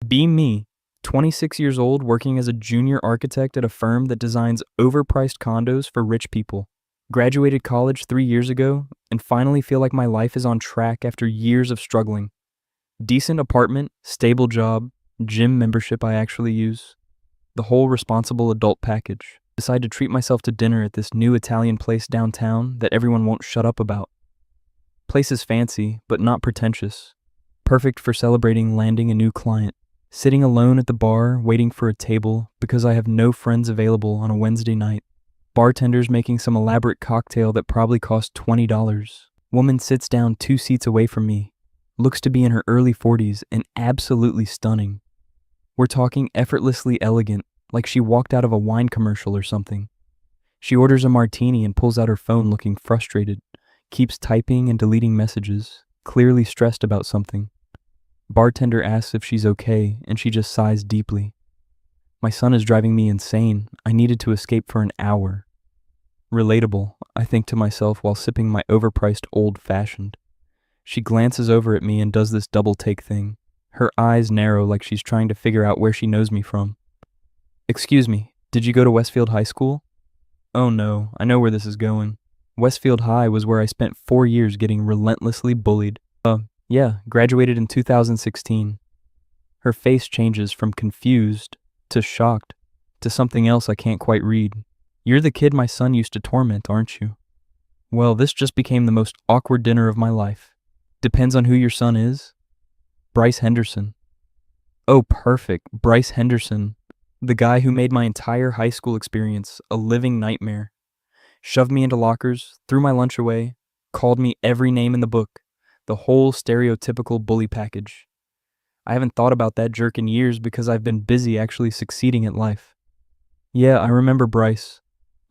Be me, 26 years old, working as a junior architect at a firm that designs overpriced condos for rich people. Graduated college 3 years ago, and finally feel like my life is on track after years of struggling. Decent apartment, stable job, gym membership I actually use. The whole responsible adult package. Decide to treat myself to dinner at this new Italian place downtown that everyone won't shut up about. Place is fancy, but not pretentious. Perfect for celebrating landing a new client. Sitting alone at the bar, waiting for a table because I have no friends available on a Wednesday night. Bartender's making some elaborate cocktail that probably cost $20. Woman sits down 2 seats away from me. Looks to be in her early 40s and absolutely stunning. We're talking effortlessly elegant, like she walked out of a wine commercial or something. She orders a martini and pulls out her phone looking frustrated, keeps typing and deleting messages, clearly stressed about something. Bartender asks if she's okay, and she just sighs deeply. My son is driving me insane. I needed to escape for an hour. Relatable, I think to myself while sipping my overpriced old-fashioned. She glances over at me and does this double-take thing. Her eyes narrow like she's trying to figure out where she knows me from. Excuse me, did you go to Westfield High School? Oh no, I know where this is going. Westfield High was where I spent 4 years getting relentlessly bullied. Yeah, graduated in 2016. Her face changes from confused to shocked to something else I can't quite read. You're the kid my son used to torment, aren't you? Well, this just became the most awkward dinner of my life. Depends on who your son is. Bryce Henderson. Oh, perfect. Bryce Henderson. The guy who made my entire high school experience a living nightmare. Shoved me into lockers, threw my lunch away, called me every name in the book. The whole stereotypical bully package. I haven't thought about that jerk in years because I've been busy actually succeeding at life. Yeah, I remember Bryce.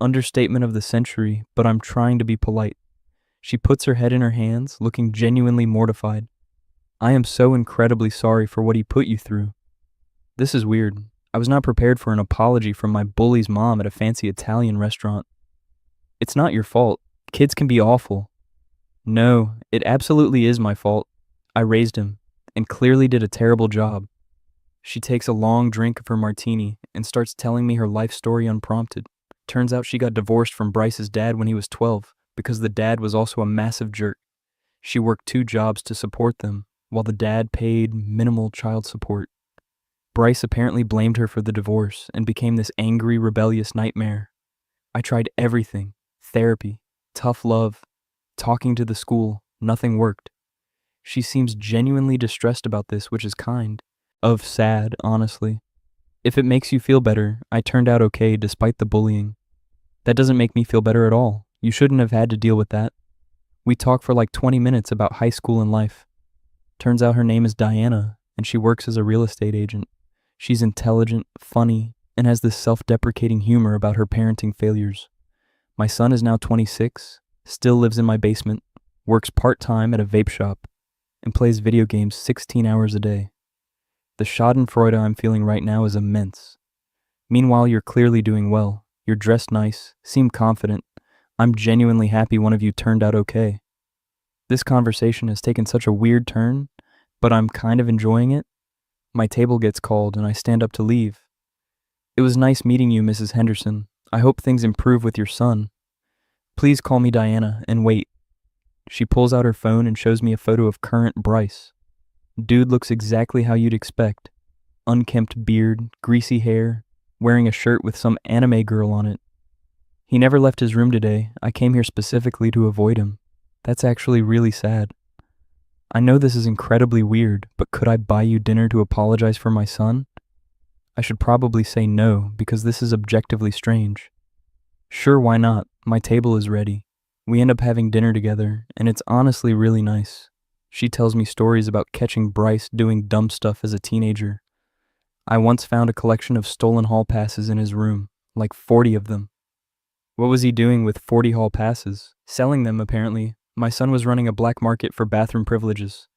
Understatement of the century, but I'm trying to be polite. She puts her head in her hands, looking genuinely mortified. I am so incredibly sorry for what he put you through. This is weird. I was not prepared for an apology from my bully's mom at a fancy Italian restaurant. It's not your fault. Kids can be awful. No, it absolutely is my fault. I raised him, and clearly did a terrible job. She takes a long drink of her martini and starts telling me her life story unprompted. Turns out she got divorced from Bryce's dad when he was 12 because the dad was also a massive jerk. She worked 2 jobs to support them, while the dad paid minimal child support. Bryce apparently blamed her for the divorce and became this angry, rebellious nightmare. I tried everything. Therapy, tough love, talking to the school, nothing worked. She seems genuinely distressed about this, which is kind. Of sad, honestly. If it makes you feel better, I turned out okay despite the bullying. That doesn't make me feel better at all. You shouldn't have had to deal with that. We talked for like 20 minutes about high school and life. Turns out her name is Diana, and she works as a real estate agent. She's intelligent, funny, and has this self-deprecating humor about her parenting failures. My son is now 26, still lives in my basement, works part-time at a vape shop, and plays video games 16 hours a day. The schadenfreude I'm feeling right now is immense. Meanwhile, you're clearly doing well. You're dressed nice, seem confident. I'm genuinely happy one of you turned out okay. This conversation has taken such a weird turn, but I'm kind of enjoying it. My table gets called and I stand up to leave. It was nice meeting you, Mrs. Henderson. I hope things improve with your son. Please call me Diana and wait. She pulls out her phone and shows me a photo of current Bryce. Dude looks exactly how you'd expect. Unkempt beard, greasy hair, wearing a shirt with some anime girl on it. He never left his room today. I came here specifically to avoid him. That's actually really sad. I know this is incredibly weird, but could I buy you dinner to apologize for my son? I should probably say no, because this is objectively strange. Sure, why not? My table is ready. We end up having dinner together, and it's honestly really nice. She tells me stories about catching Bryce doing dumb stuff as a teenager. I once found a collection of stolen hall passes in his room, like 40 of them. What was he doing with 40 hall passes? Selling them, apparently. My son was running a black market for bathroom privileges.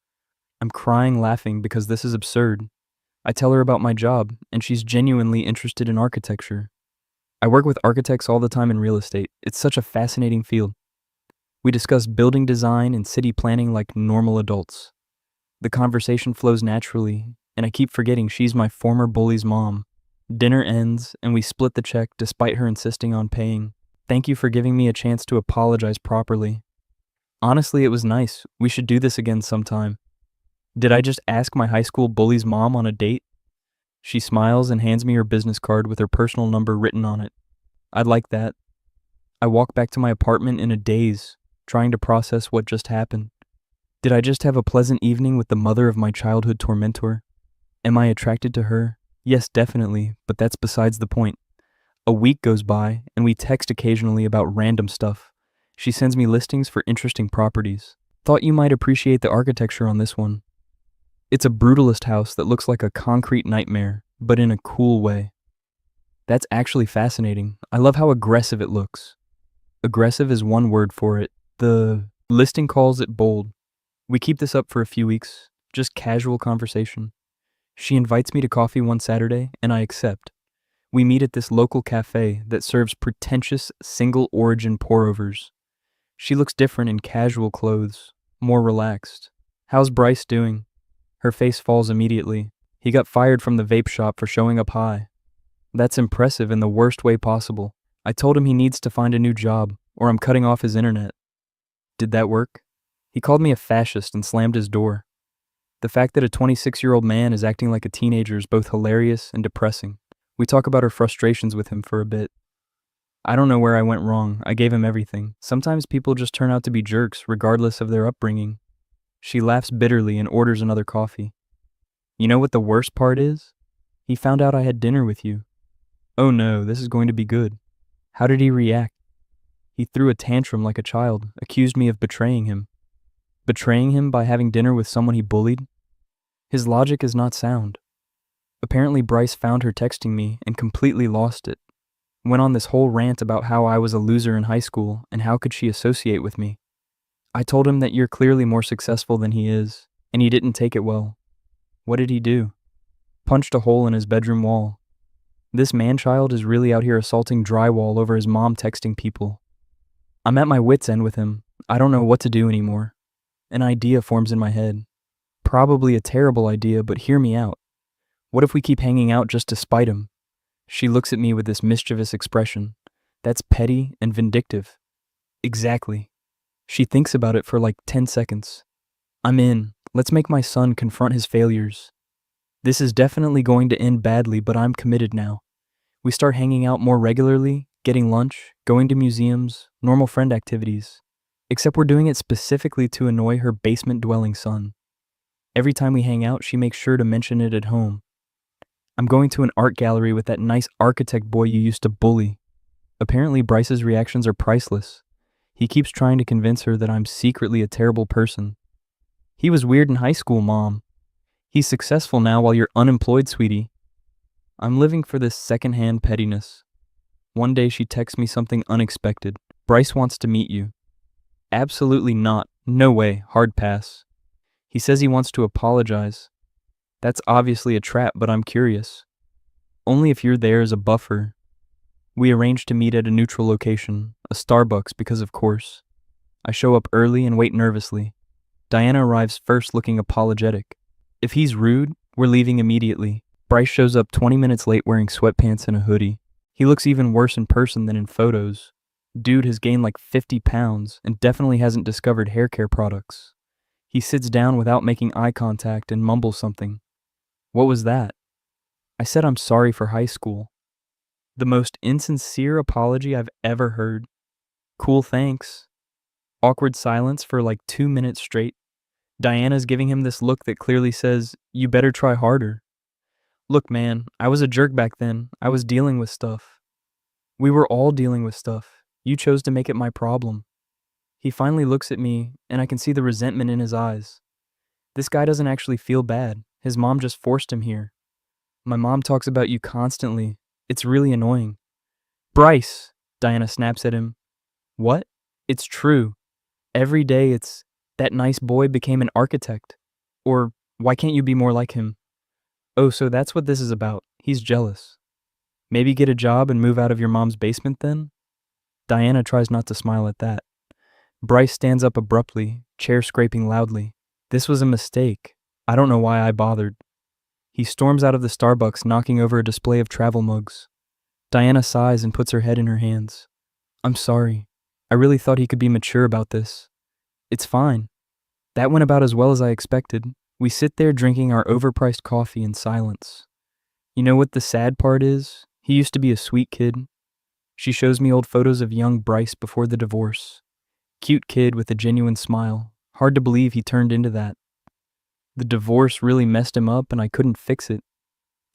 I'm crying laughing because this is absurd. I tell her about my job, and she's genuinely interested in architecture. I work with architects all the time in real estate. It's such a fascinating field. We discuss building design and city planning like normal adults. The conversation flows naturally, and I keep forgetting she's my former bully's mom. Dinner ends, and we split the check despite her insisting on paying. Thank you for giving me a chance to apologize properly. Honestly, it was nice. We should do this again sometime. Did I just ask my high school bully's mom on a date? She smiles and hands me her business card with her personal number written on it. I'd like that. I walk back to my apartment in a daze, trying to process what just happened. Did I just have a pleasant evening with the mother of my childhood tormentor? Am I attracted to her? Yes, definitely, but that's besides the point. A week goes by, and we text occasionally about random stuff. She sends me listings for interesting properties. Thought you might appreciate the architecture on this one. It's a brutalist house that looks like a concrete nightmare, but in a cool way. That's actually fascinating. I love how aggressive it looks. Aggressive is one word for it. The listing calls it bold. We keep this up for a few weeks, just casual conversation. She invites me to coffee one Saturday, and I accept. We meet at this local cafe that serves pretentious single-origin pour-overs. She looks different in casual clothes, more relaxed. How's Bryce doing? Her face falls immediately. He got fired from the vape shop for showing up high. That's impressive in the worst way possible. I told him he needs to find a new job, or I'm cutting off his internet. Did that work? He called me a fascist and slammed his door. The fact that a 26-year-old man is acting like a teenager is both hilarious and depressing. We talk about her frustrations with him for a bit. I don't know where I went wrong. I gave him everything. Sometimes people just turn out to be jerks, regardless of their upbringing. She laughs bitterly and orders another coffee. You know what the worst part is? He found out I had dinner with you. Oh no, this is going to be good. How did he react? He threw a tantrum like a child, accused me of betraying him. Betraying him by having dinner with someone he bullied? His logic is not sound. Apparently Bryce found her texting me and completely lost it. Went on this whole rant about how I was a loser in high school and how could she associate with me. I told him that you're clearly more successful than he is, and he didn't take it well. What did he do? Punched a hole in his bedroom wall. This man-child is really out here assaulting drywall over his mom texting people. I'm at my wit's end with him. I don't know what to do anymore. An idea forms in my head. Probably a terrible idea, but hear me out. What if we keep hanging out just to spite him? She looks at me with this mischievous expression. That's petty and vindictive. Exactly. She thinks about it for like 10 seconds. I'm in. Let's make my son confront his failures. This is definitely going to end badly, but I'm committed now. We start hanging out more regularly, getting lunch, going to museums, normal friend activities. Except we're doing it specifically to annoy her basement-dwelling son. Every time we hang out, she makes sure to mention it at home. I'm going to an art gallery with that nice architect boy you used to bully. Apparently Bryce's reactions are priceless. He keeps trying to convince her that I'm secretly a terrible person. He was weird in high school, Mom. He's successful now while you're unemployed, sweetie. I'm living for this secondhand pettiness. One day she texts me something unexpected. Bryce wants to meet you. Absolutely not. No way. Hard pass. He says he wants to apologize. That's obviously a trap, but I'm curious. Only if you're there as a buffer. We arrange to meet at a neutral location, a Starbucks because of course. I show up early and wait nervously. Diana arrives first looking apologetic. If he's rude, we're leaving immediately. Bryce shows up 20 minutes late wearing sweatpants and a hoodie. He looks even worse in person than in photos. Dude has gained like 50 pounds and definitely hasn't discovered hair care products. He sits down without making eye contact and mumbles something. What was that? I said I'm sorry for high school. The most insincere apology I've ever heard. Cool, thanks. Awkward silence for like 2 minutes straight. Diana's giving him this look that clearly says, you better try harder. Look, man, I was a jerk back then. I was dealing with stuff. We were all dealing with stuff. You chose to make it my problem. He finally looks at me, and I can see the resentment in his eyes. This guy doesn't actually feel bad. His mom just forced him here. My mom talks about you constantly. It's really annoying. Bryce, Diana snaps at him. What? It's true. Every day it's, that nice boy became an architect. Or, why can't you be more like him? Oh, so that's what this is about. He's jealous. Maybe get a job and move out of your mom's basement then? Diana tries not to smile at that. Bryce stands up abruptly, chair scraping loudly. This was a mistake. I don't know why I bothered. He storms out of the Starbucks, knocking over a display of travel mugs. Diana sighs and puts her head in her hands. I'm sorry. I really thought he could be mature about this. It's fine. That went about as well as I expected. We sit there drinking our overpriced coffee in silence. You know what the sad part is? He used to be a sweet kid. She shows me old photos of young Bryce before the divorce. Cute kid with a genuine smile. Hard to believe he turned into that. The divorce really messed him up and I couldn't fix it.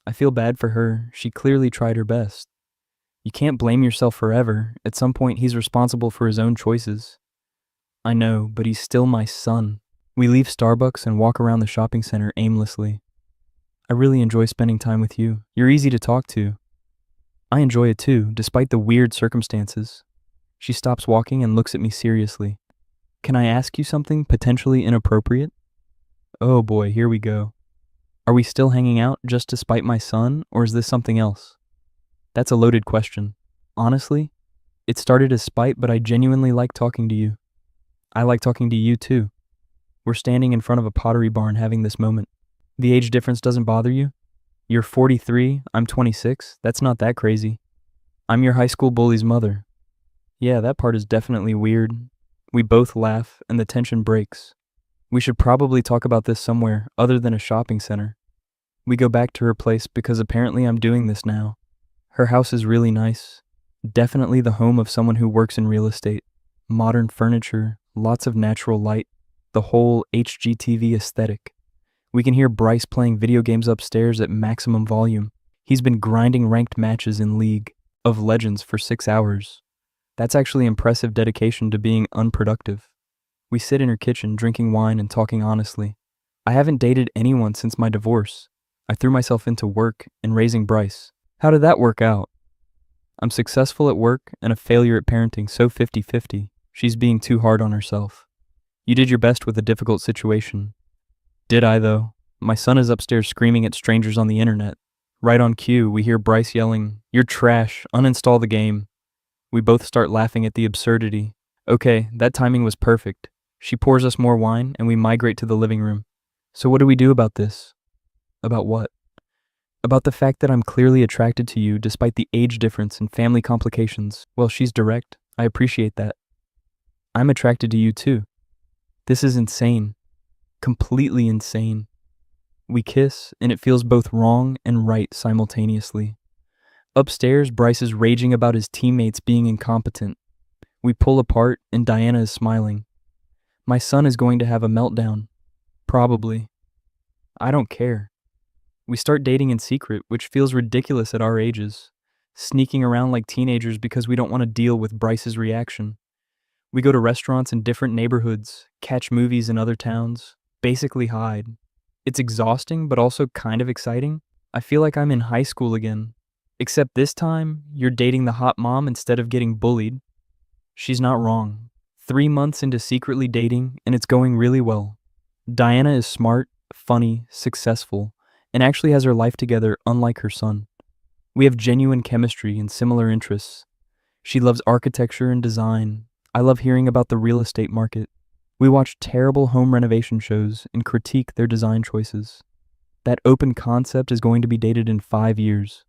I feel bad for her. She clearly tried her best. You can't blame yourself forever. At some point, he's responsible for his own choices. I know, but he's still my son. We leave Starbucks and walk around the shopping center aimlessly. I really enjoy spending time with you. You're easy to talk to. I enjoy it too, despite the weird circumstances. She stops walking and looks at me seriously. Can I ask you something potentially inappropriate? Oh boy, here we go. Are we still hanging out just to spite my son, or is this something else? That's a loaded question. Honestly, it started as spite, but I genuinely like talking to you. I like talking to you too. We're standing in front of a pottery barn having this moment. The age difference doesn't bother you? You're 43, I'm 26, that's not that crazy. I'm your high school bully's mother. Yeah, that part is definitely weird. We both laugh, and the tension breaks. We should probably talk about this somewhere other than a shopping center. We go back to her place because apparently I'm doing this now. Her house is really nice. Definitely the home of someone who works in real estate. Modern furniture, lots of natural light, the whole HGTV aesthetic. We can hear Bryce playing video games upstairs at maximum volume. He's been grinding ranked matches in League of Legends for 6 hours. That's actually impressive dedication to being unproductive. We sit in her kitchen drinking wine and talking honestly. I haven't dated anyone since my divorce. I threw myself into work and raising Bryce. How did that work out? I'm successful at work and a failure at parenting, so 50-50. She's being too hard on herself. You did your best with a difficult situation. Did I, though? My son is upstairs screaming at strangers on the internet. Right on cue, we hear Bryce yelling, "You're trash, uninstall the game." We both start laughing at the absurdity. Okay, that timing was perfect. She pours us more wine and we migrate to the living room. So what do we do about this? About what? About the fact that I'm clearly attracted to you despite the age difference and family complications. Well, she's direct. I appreciate that. I'm attracted to you too. This is insane. Completely insane. We kiss, and it feels both wrong and right simultaneously. Upstairs, Bryce is raging about his teammates being incompetent. We pull apart, and Diana is smiling. My son is going to have a meltdown. Probably. I don't care. We start dating in secret, which feels ridiculous at our ages. Sneaking around like teenagers because we don't want to deal with Bryce's reaction. We go to restaurants in different neighborhoods, catch movies in other towns, basically hide. It's exhausting, but also kind of exciting. I feel like I'm in high school again. Except this time, you're dating the hot mom instead of getting bullied. She's not wrong. 3 months into secretly dating, and it's going really well. Diana is smart, funny, successful, and actually has her life together unlike her son. We have genuine chemistry and similar interests. She loves architecture and design. I love hearing about the real estate market. We watch terrible home renovation shows and critique their design choices. That open concept is going to be dated in 5 years.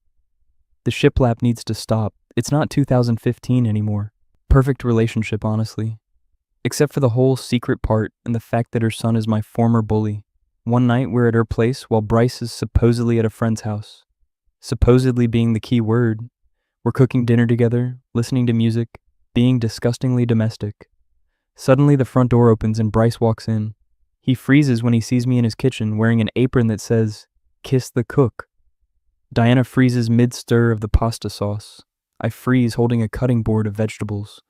The shiplap needs to stop. It's not 2015 anymore. Perfect relationship, honestly. Except for the whole secret part and the fact that her son is my former bully. One night we're at her place while Bryce is supposedly at a friend's house. Supposedly being the key word. We're cooking dinner together, listening to music, being disgustingly domestic. Suddenly the front door opens and Bryce walks in. He freezes when he sees me in his kitchen wearing an apron that says, "Kiss the cook." Diana freezes mid-stir of the pasta sauce. I freeze holding a cutting board of vegetables.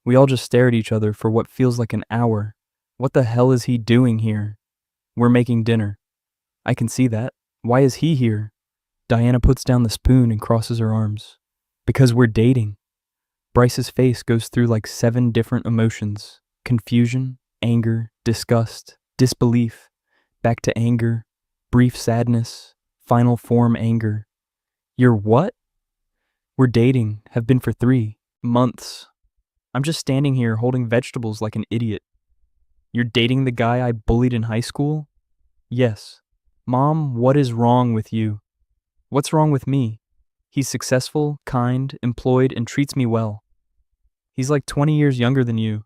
We all just stare at each other for what feels like an hour. What the hell is he doing here? We're making dinner. I can see that. Why is he here? Diana puts down the spoon and crosses her arms. Because we're dating. Bryce's face goes through like 7 different emotions. Confusion, anger, disgust, disbelief, back to anger, brief sadness, final form anger. You're what? We're dating, have been for 3 months. I'm just standing here holding vegetables like an idiot. You're dating the guy I bullied in high school? Yes. Mom, what is wrong with you? What's wrong with me? He's successful, kind, employed, and treats me well. He's like 20 years younger than you.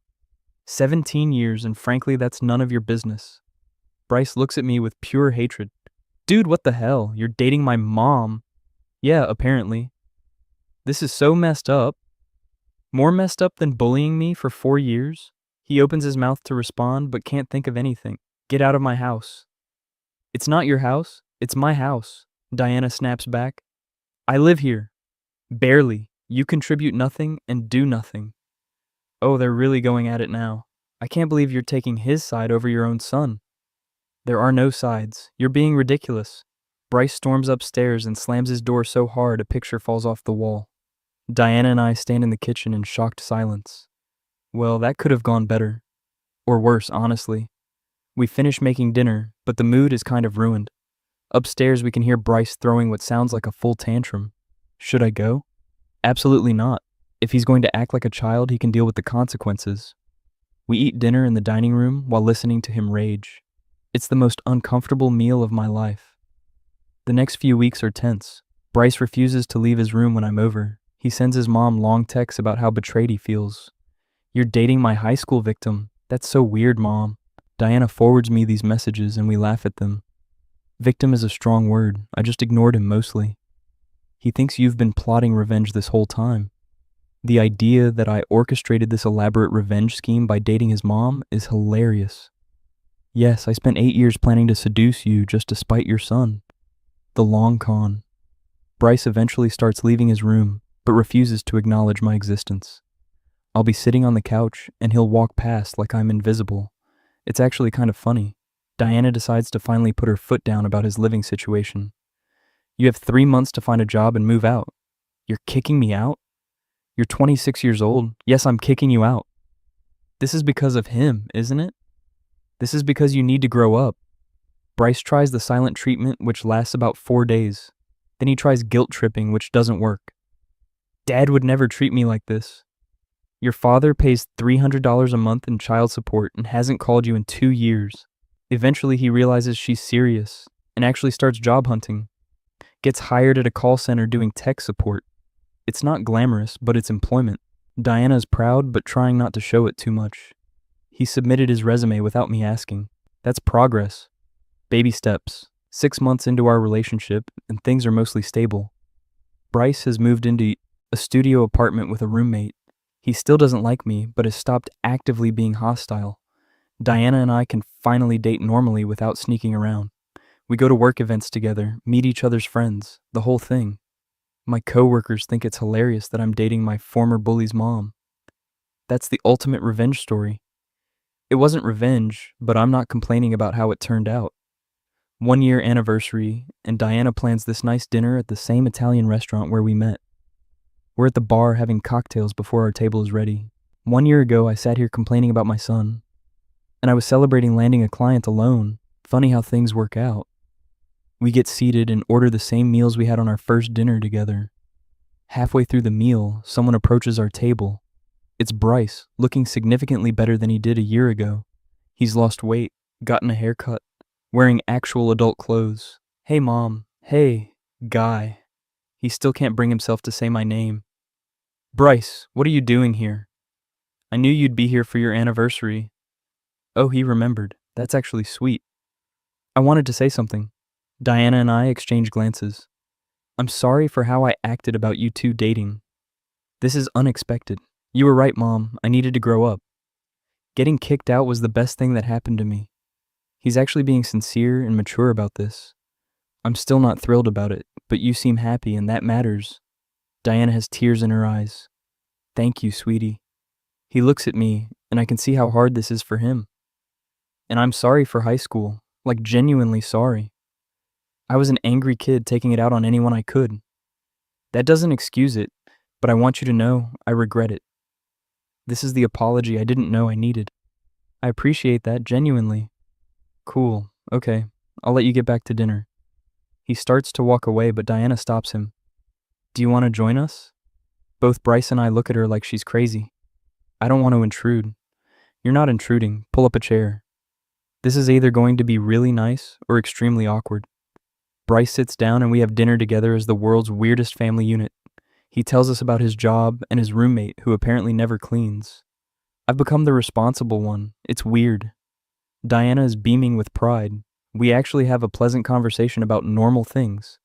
17 years, and frankly, that's none of your business. Bryce looks at me with pure hatred. Dude, what the hell? You're dating my mom. Yeah, apparently. This is so messed up. More messed up than bullying me for 4 years? He opens his mouth to respond, but can't think of anything. Get out of my house. It's not your house, it's my house, Diana snaps back. I live here. Barely. You contribute nothing and do nothing. Oh, they're really going at it now. I can't believe you're taking his side over your own son. There are no sides. You're being ridiculous. Bryce storms upstairs and slams his door so hard a picture falls off the wall. Diana and I stand in the kitchen in shocked silence. Well, that could have gone better. Or worse, honestly. We finish making dinner, but the mood is kind of ruined. Upstairs, we can hear Bryce throwing what sounds like a full tantrum. Should I go? Absolutely not. If he's going to act like a child, he can deal with the consequences. We eat dinner in the dining room while listening to him rage. It's the most uncomfortable meal of my life. The next few weeks are tense. Bryce refuses to leave his room when I'm over. He sends his mom long texts about how betrayed he feels. You're dating my high school victim. That's so weird, Mom. Diana forwards me these messages and we laugh at them. Victim is a strong word. I just ignored him mostly. He thinks you've been plotting revenge this whole time. The idea that I orchestrated this elaborate revenge scheme by dating his mom is hilarious. Yes, I spent 8 years planning to seduce you just to spite your son. The long con. Bryce eventually starts leaving his room, but refuses to acknowledge my existence. I'll be sitting on the couch, and he'll walk past like I'm invisible. It's actually kind of funny. Diana decides to finally put her foot down about his living situation. You have 3 months to find a job and move out. You're kicking me out? You're 26 years old. Yes, I'm kicking you out. This is because of him, isn't it? This is because you need to grow up. Bryce tries the silent treatment, which lasts about 4 days. Then he tries guilt tripping, which doesn't work. Dad would never treat me like this. Your father pays $300 a month in child support and hasn't called you in 2 years. Eventually, he realizes she's serious and actually starts job hunting. Gets hired at a call center doing tech support. It's not glamorous, but it's employment. Diana is proud, but trying not to show it too much. He submitted his resume without me asking. That's progress. Baby steps. 6 months into our relationship, and things are mostly stable. Bryce has moved into a studio apartment with a roommate. He still doesn't like me, but has stopped actively being hostile. Diana and I can finally date normally without sneaking around. We go to work events together, meet each other's friends, the whole thing. My coworkers think it's hilarious that I'm dating my former bully's mom. That's the ultimate revenge story. It wasn't revenge, but I'm not complaining about how it turned out. 1 year anniversary, and Diana plans this nice dinner at the same Italian restaurant where we met. We're at the bar having cocktails before our table is ready. 1 year ago, I sat here complaining about my son. And I was celebrating landing a client alone. Funny how things work out. We get seated and order the same meals we had on our first dinner together. Halfway through the meal, someone approaches our table. It's Bryce, looking significantly better than he did a year ago. He's lost weight, gotten a haircut, wearing actual adult clothes. Hey, Mom. Hey, guy. He still can't bring himself to say my name. Bryce, what are you doing here? I knew you'd be here for your anniversary. Oh, he remembered. That's actually sweet. I wanted to say something. Diana and I exchange glances. I'm sorry for how I acted about you two dating. This is unexpected. You were right, Mom. I needed to grow up. Getting kicked out was the best thing that happened to me. He's actually being sincere and mature about this. I'm still not thrilled about it, but you seem happy and that matters. Diana has tears in her eyes. Thank you, sweetie. He looks at me, and I can see how hard this is for him. And I'm sorry for high school, like genuinely sorry. I was an angry kid taking it out on anyone I could. That doesn't excuse it, but I want you to know I regret it. This is the apology I didn't know I needed. I appreciate that genuinely. Cool, okay, I'll let you get back to dinner. He starts to walk away, but Diana stops him. Do you want to join us? Both Bryce and I look at her like she's crazy. I don't want to intrude. You're not intruding. Pull up a chair. This is either going to be really nice or extremely awkward. Bryce sits down and we have dinner together as the world's weirdest family unit. He tells us about his job and his roommate, who apparently never cleans. I've become the responsible one. It's weird. Diana is beaming with pride. We actually have a pleasant conversation about normal things.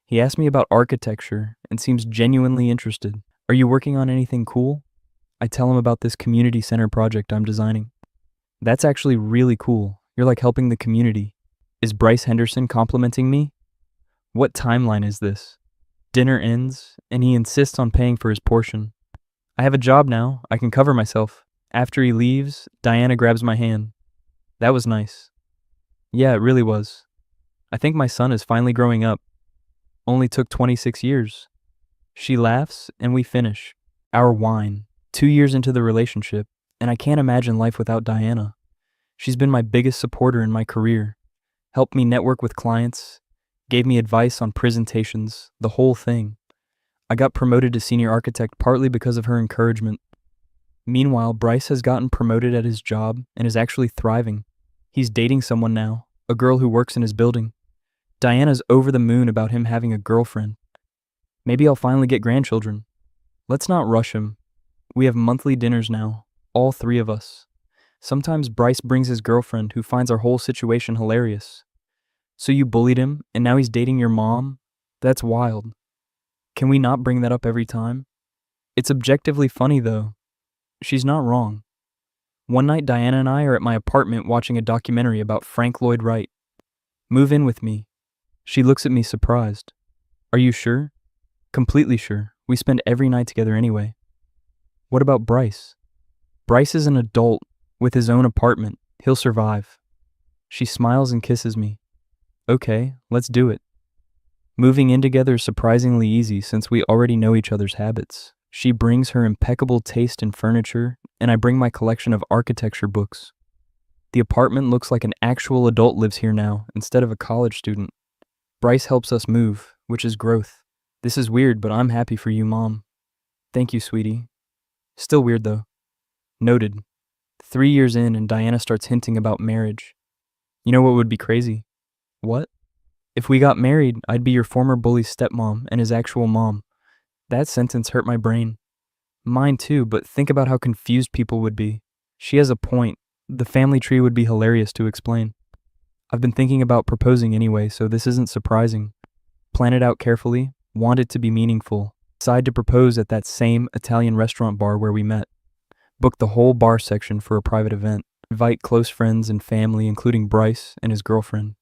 He asks me about architecture and seems genuinely interested. Are you working on anything cool? I tell him about this community center project I'm designing. That's actually really cool. You're like helping the community. Is Bryce Henderson complimenting me? What timeline is this? Dinner ends, and he insists on paying for his portion. I have a job now. I can cover myself. After he leaves, Diana grabs my hand. That was nice. Yeah, it really was. I think my son is finally growing up. Only took 26 years. She laughs, and we finish. Our wine. 2 years into the relationship, and I can't imagine life without Diana. She's been my biggest supporter in my career. Helped me network with clients, gave me advice on presentations, the whole thing. I got promoted to senior architect partly because of her encouragement. Meanwhile, Bryce has gotten promoted at his job and is actually thriving. He's dating someone now, a girl who works in his building. Diana's over the moon about him having a girlfriend. Maybe I'll finally get grandchildren. Let's not rush him. We have monthly dinners now, all 3 of us. Sometimes Bryce brings his girlfriend, who finds our whole situation hilarious. So you bullied him, and now he's dating your mom? That's wild. Can we not bring that up every time? It's objectively funny, though. She's not wrong. One night, Diana and I are at my apartment watching a documentary about Frank Lloyd Wright. Move in with me. She looks at me surprised. Are you sure? Completely sure. We spend every night together anyway. What about Bryce? Bryce is an adult with his own apartment. He'll survive. She smiles and kisses me. Okay, let's do it. Moving in together is surprisingly easy since we already know each other's habits. She brings her impeccable taste in furniture, and I bring my collection of architecture books. The apartment looks like an actual adult lives here now instead of a college student. Bryce helps us move, which is growth. This is weird, but I'm happy for you, Mom. Thank you, sweetie. Still weird, though. Noted. 3 years in, and Diana starts hinting about marriage. You know what would be crazy? What? If we got married, I'd be your former bully's stepmom and his actual mom. That sentence hurt my brain. Mine too, but think about how confused people would be. She has a point. The family tree would be hilarious to explain. I've been thinking about proposing anyway, so this isn't surprising. Plan it out carefully, want it to be meaningful. Decide to propose at that same Italian restaurant bar where we met. Book the whole bar section for a private event. Invite close friends and family, including Bryce and his girlfriend.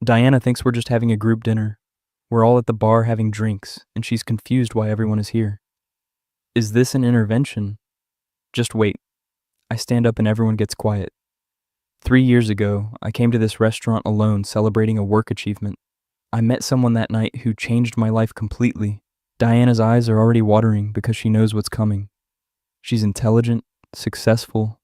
Diana thinks we're just having a group dinner. We're all at the bar having drinks, and she's confused why everyone is here. Is this an intervention? Just wait. I stand up and everyone gets quiet. 3 years ago, I came to this restaurant alone celebrating a work achievement. I met someone that night who changed my life completely. Diana's eyes are already watering because she knows what's coming. She's intelligent, successful,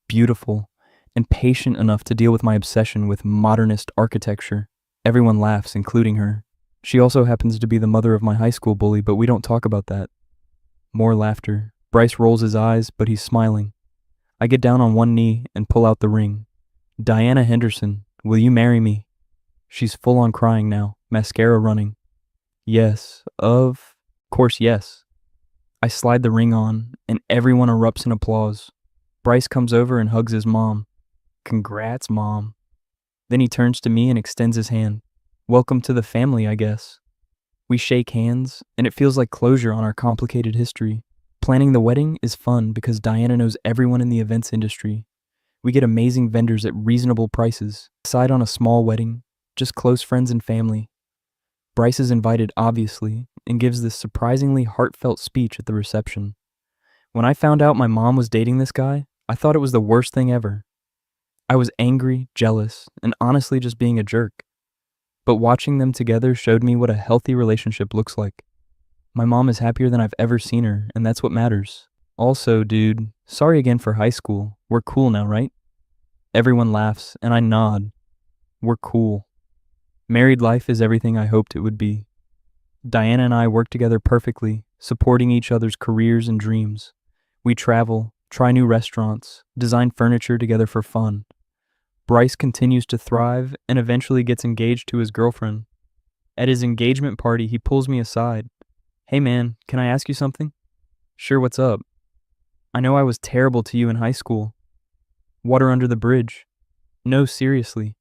beautiful, and patient enough to deal with my obsession with modernist architecture. Everyone laughs, including her. She also happens to be the mother of my high school bully, but we don't talk about that. More laughter. Bryce rolls his eyes, but he's smiling. I get down on one knee and pull out the ring. Diana Henderson, will you marry me? She's full on crying now, mascara running. Yes, of course, yes. I slide the ring on, and everyone erupts in applause. Bryce comes over and hugs his mom. Congrats, Mom. Then he turns to me and extends his hand. Welcome to the family, I guess. We shake hands, and it feels like closure on our complicated history. Planning the wedding is fun because Diana knows everyone in the events industry. We get amazing vendors at reasonable prices. Decide on a small wedding, just close friends and family. Bryce is invited, obviously, and gives this surprisingly heartfelt speech at the reception. When I found out my mom was dating this guy, I thought it was the worst thing ever. I was angry, jealous, and honestly just being a jerk. But watching them together showed me what a healthy relationship looks like. My mom is happier than I've ever seen her, and that's what matters. Also, dude, sorry again for high school. We're cool now, right? Everyone laughs, and I nod. We're cool. Married life is everything I hoped it would be. Diana and I work together perfectly, supporting each other's careers and dreams. We travel, try new restaurants, design furniture together for fun. Bryce continues to thrive and eventually gets engaged to his girlfriend. At his engagement party, he pulls me aside. "Hey man, can I ask you something?" "Sure, what's up?" "I know I was terrible to you in high school." "Water under the bridge." "No, seriously.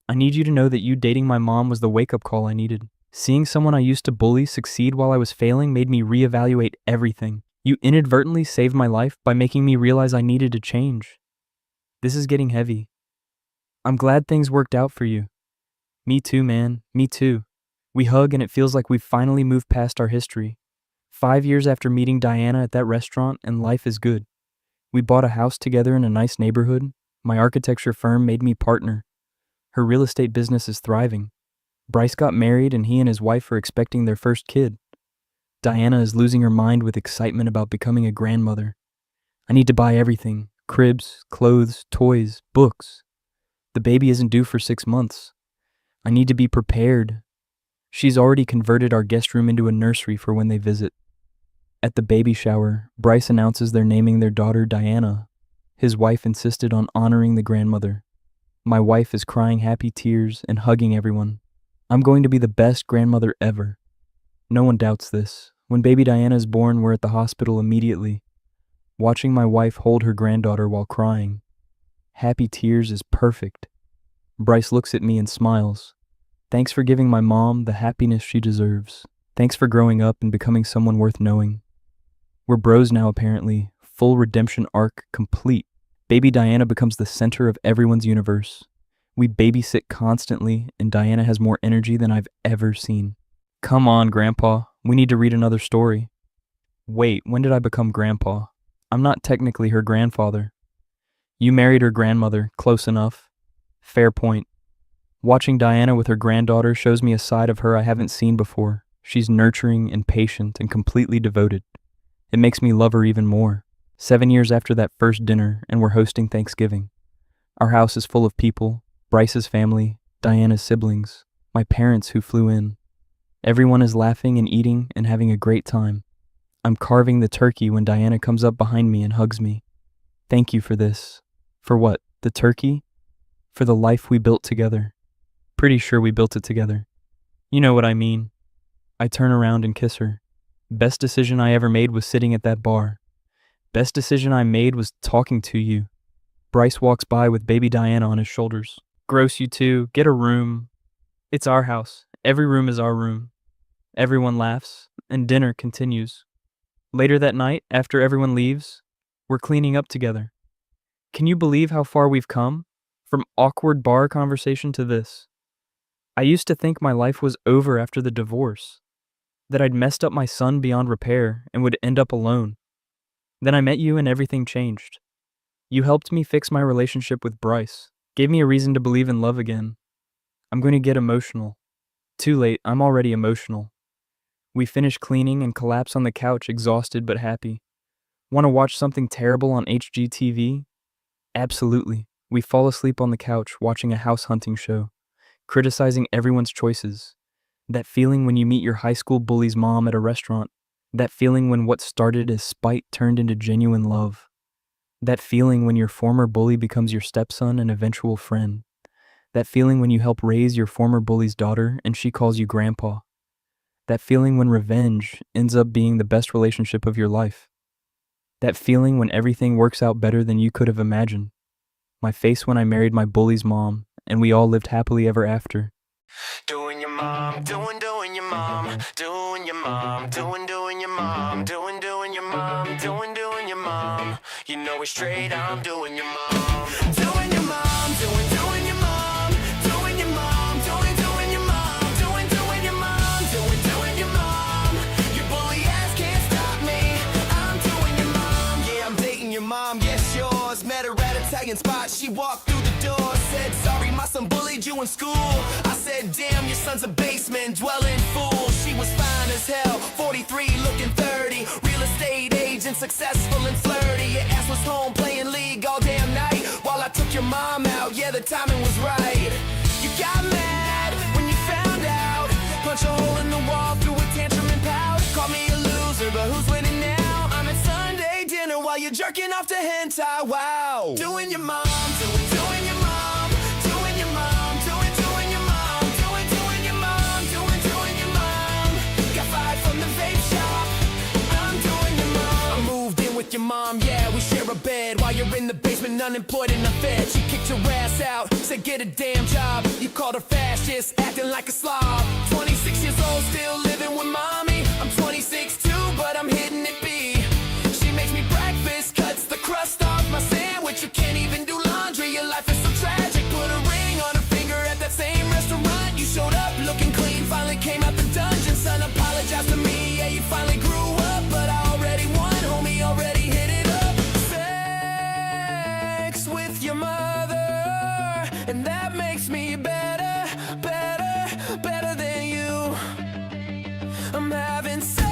I need you to know that you dating my mom was the wake-up call I needed. Seeing someone I used to bully succeed while I was failing made me reevaluate everything. You inadvertently saved my life by making me realize I needed to change. This is getting heavy. I'm glad things worked out for you." "Me too, man. Me too." We hug and it feels like we've finally moved past our history. 5 years after meeting Diana at that restaurant, and life is good. We bought a house together in a nice neighborhood. My architecture firm made me partner. Her real estate business is thriving. Bryce got married and he and his wife are expecting their first kid. Diana is losing her mind with excitement about becoming a grandmother. I need to buy everything: cribs, clothes, toys, books. The baby isn't due for 6 months. I need to be prepared. She's already converted our guest room into a nursery for when they visit. At the baby shower, Bryce announces they're naming their daughter Diana. His wife insisted on honoring the grandmother. My wife is crying happy tears and hugging everyone. I'm going to be the best grandmother ever. No one doubts this. When baby Diana is born, we're at the hospital immediately, watching my wife hold her granddaughter while crying. Happy tears is perfect. Bryce looks at me and smiles. Thanks for giving my mom the happiness she deserves. Thanks for growing up and becoming someone worth knowing. We're bros now apparently, full redemption arc complete. Baby Diana becomes the center of everyone's universe. We babysit constantly and Diana has more energy than I've ever seen. Come on, Grandpa, we need to read another story. Wait, when did I become Grandpa? I'm not technically her grandfather. You married her grandmother, close enough. Fair point. Watching Diana with her granddaughter shows me a side of her I haven't seen before. She's nurturing and patient and completely devoted. It makes me love her even more. 7 years after that first dinner, and we're hosting Thanksgiving. Our house is full of people: Bryce's family, Diana's siblings, my parents who flew in. Everyone is laughing and eating and having a great time. I'm carving the turkey when Diana comes up behind me and hugs me. Thank you for this. For what? The turkey? For the life we built together. Pretty sure we built it together. You know what I mean. I turn around and kiss her. Best decision I ever made was sitting at that bar. Best decision I made was talking to you. Bryce walks by with baby Diana on his shoulders. Gross, you two. Get a room. It's our house. Every room is our room. Everyone laughs, and dinner continues. Later that night, after everyone leaves, we're cleaning up together. Can you believe how far we've come? From awkward bar conversation to this. I used to think my life was over after the divorce, that I'd messed up my son beyond repair and would end up alone. Then I met you and everything changed. You helped me fix my relationship with Bryce, gave me a reason to believe in love again. I'm going to get emotional. Too late, I'm already emotional. We finish cleaning and collapse on the couch, exhausted but happy. Want to watch something terrible on HGTV? Absolutely. We fall asleep on the couch watching a house hunting show, criticizing everyone's choices. That feeling when you meet your high school bully's mom at a restaurant. That feeling when what started as spite turned into genuine love. That feeling when your former bully becomes your stepson and eventual friend. That feeling when you help raise your former bully's daughter and she calls you grandpa. That feeling when revenge ends up being the best relationship of your life. That feeling when everything works out better than you could have imagined. My face when I married my bully's mom and we all lived happily ever after. Doing your mom, doing your mom, doing your mom, doing your mom, doing your mom, doing your mom. You know it's straight, I'm doing your mom. Doing your mom, doing your mom, doing your mom, doing your mom, doing your mom, doing your mom. Your bully ass can't stop me. I'm doing your mom. Yeah, I'm dating your mom, yes yours. Met her at an Italian spot, she walked through the door. Said sorry, my son bullied you in school. I said damn, your son's a basement dwelling fool. She was fine as hell, 43 looking 30, real estate agent, successful and flirty. Your ass was home playing league all damn night while I took your mom out. Yeah, the timing was right. You got mad when you found out, punch a hole in the wall, threw a tantrum and pout. Call me a loser, but who's winning now? I'm at Sunday dinner while you're jerking off to hentai. Wow. Doing your mom, doing your mom, doing your mom, doing your mom, doing your mom, doing bed while you're in the basement, unemployed and unfed. She kicked your ass out, said get a damn job. You called her fascist, acting like a slob. 26 years old, still living with mommy. I'm 26 too, but I'm hitting it B. She makes me breakfast, cuts the crust off my sandwich. You can't even do laundry, your life is so tragic. Put a ring on her finger at that same restaurant. You showed up looking clean, finally came out the dungeon. Son, apologize to me, yeah, you finally grew up. But I already won, homie, already hit it up. Sex with your mother, and that makes me better, better, better than you. I'm having sex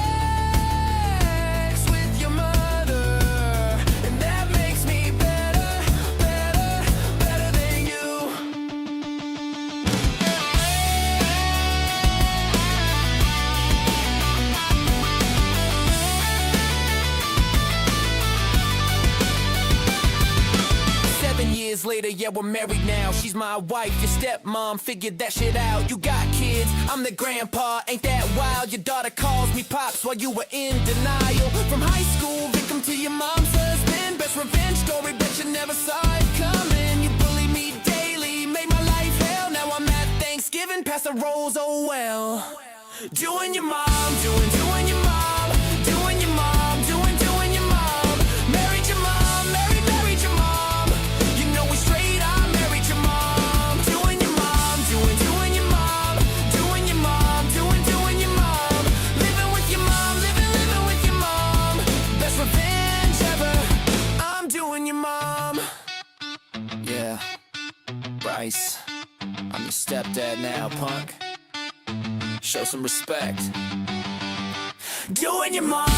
with your mother, and that makes me better, better, better than you. 7 years later, yeah, we're married now. She's my wife, your stepmom, figured that shit out. You got kids, I'm the grandpa, ain't that wild? Your daughter calls me pops while you were in denial. From high school, victim to your mom's husband. Best revenge story, bet you never saw it coming. You bully me daily, made my life hell. Now I'm at Thanksgiving, past the rolls, oh well. Doing your mom, doing your mom, doing your mom, doing your mom. Married your mom, married your mom. You know we straight, I married your mom. Doing your mom, doing your mom, doing your mom, doing your mom. Living with your mom, living with your mom. Best revenge ever, I'm doing your mom. Yeah, Bryce, I'm your stepdad now, punk. Show some respect. Doing your mom.